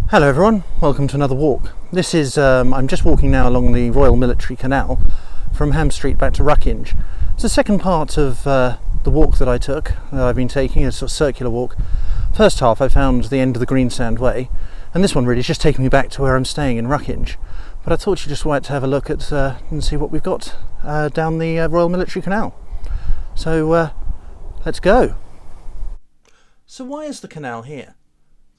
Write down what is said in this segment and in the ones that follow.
Hello everyone, welcome to another walk. This is, I'm just walking now along the Royal Military Canal from Hamstreet back to Ruckinge. It's the second part of the walk that I took, that I've been taking, a sort of circular walk. First half I found the end of the Greensand Way, and this one really is just taking me back to where I'm staying in Ruckinge. But I thought you just wanted to have a look at and see what we've got down the Royal Military Canal. So let's go. So why is the canal here?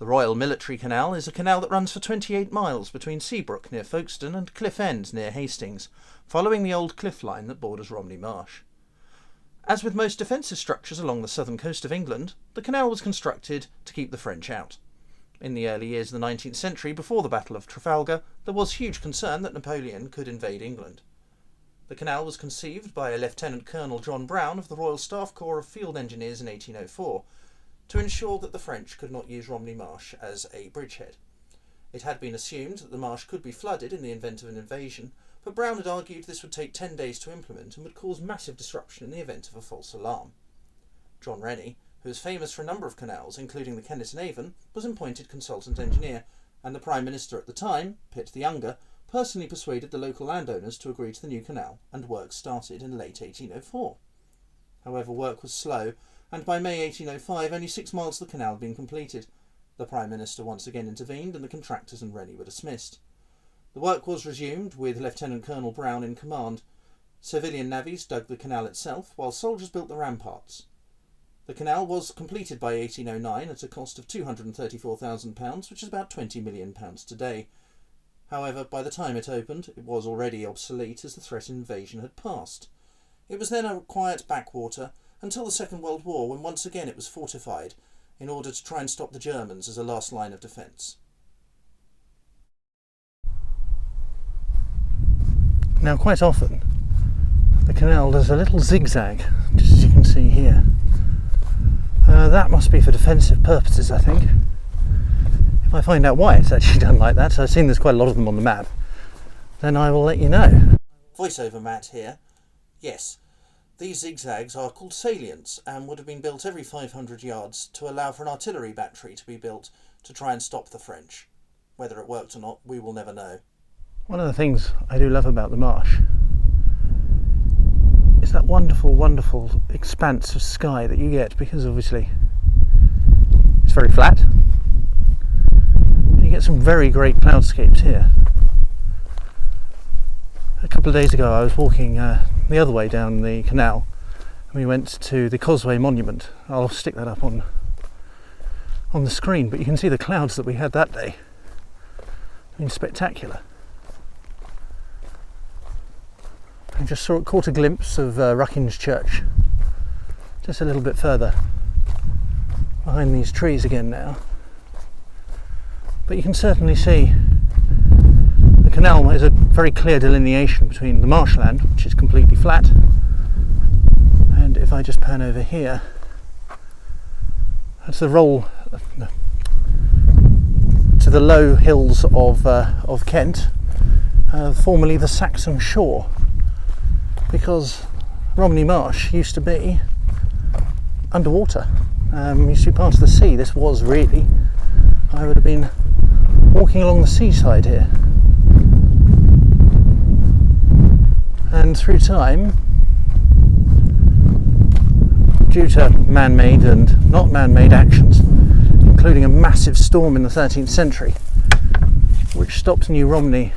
The Royal Military Canal is a canal that runs for 28 miles between Seabrook near Folkestone and Cliff End near Hastings, following the old cliff line that borders Romney Marsh. As with most defensive structures along the southern coast of England, the canal was constructed to keep the French out. In the early years of the 19th century, before the Battle of Trafalgar, there was huge concern that Napoleon could invade England. The canal was conceived by Lieutenant Colonel John Brown of the Royal Staff Corps of Field Engineers in 1804, to ensure that the French could not use Romney Marsh as a bridgehead. It had been assumed that the marsh could be flooded in the event of an invasion, but Brown had argued this would take 10 days to implement and would cause massive disruption in the event of a false alarm. John Rennie, who is famous for a number of canals, including the Kennet and Avon, was appointed consultant engineer, and the Prime Minister at the time, Pitt the Younger, personally persuaded the local landowners to agree to the new canal, and work started in late 1804. However, work was slow, and by May 1805 only 6 miles of the canal had been completed. The Prime Minister once again intervened and the contractors and Rennie were dismissed. The work was resumed with Lieutenant Colonel Brown in command. Civilian navvies dug the canal itself while soldiers built the ramparts. The canal was completed by 1809 at a cost of £234,000, which is about £20 million today. However, by the time it opened, it was already obsolete as the threat of invasion had passed. It was then a quiet backwater until the Second World War, when once again it was fortified in order to try and stop the Germans as a last line of defence. Now, quite often the canal does a little zigzag, just as you can see here. That must be for defensive purposes, I think. If I find out why it's actually done like that, so I've seen there's quite a lot of them on the map, then I will let you know. Voiceover Matt here. Yes. These zigzags are called salients and would have been built every 500 yards to allow for an artillery battery to be built to try and stop the French. Whether it worked or not, we will never know. One of the things I do love about the marsh is that wonderful, wonderful expanse of sky that you get, because obviously it's very flat. You get some very great cloudscapes here. A couple of days ago I was walking the other way down the canal, and we went to the Causeway Monument. I'll stick that up on the screen, but you can see the clouds that we had that day. I mean, spectacular. I just caught a glimpse of Ruckinge Church just a little bit further behind these trees again now, but you can certainly see the canal is a very clear delineation between the marshland, which is completely flat, and if I just pan over here, that's the roll to the low hills of Kent, formerly the Saxon Shore, because Romney Marsh used to be underwater, used to be part of the sea. This was really, I would have been walking along the seaside here. And through time, due to man-made and not man-made actions, including a massive storm in the 13th century, which stopped New Romney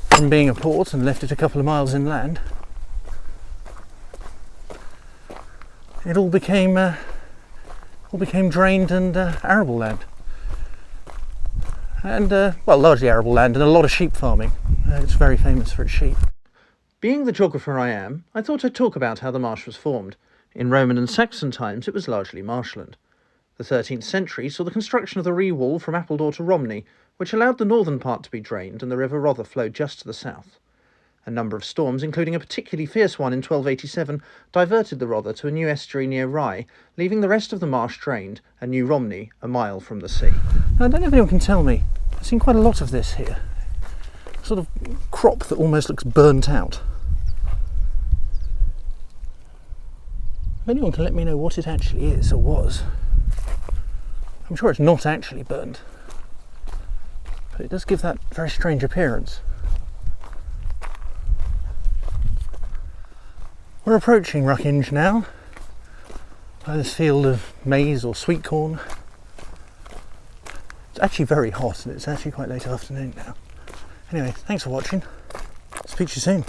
from being a port and left it a couple of miles inland, it all became drained and arable land. And, well, largely arable land and a lot of sheep farming. It's very famous for its sheep. Being the geographer I am, I thought I'd talk about how the marsh was formed. In Roman and Saxon times it was largely marshland. The 13th century saw the construction of the Ree-wall from Appledore to Romney, which allowed the northern part to be drained and the River Rother flowed just to the south. A number of storms, including a particularly fierce one in 1287, diverted the Rother to a new estuary near Rye, leaving the rest of the marsh drained and New Romney a mile from the sea. Now, I don't know if anyone can tell me, I've seen quite a lot of this here. Sort of crop that almost looks burnt out. If anyone can let me know what it actually is or was. I'm sure it's not actually burnt. but it does give that very strange appearance. We're approaching Ruckinge now, by this field of maize or sweet corn. It's actually very hot and it's actually quite late afternoon now. Anyway, thanks for watching. Speak to you soon.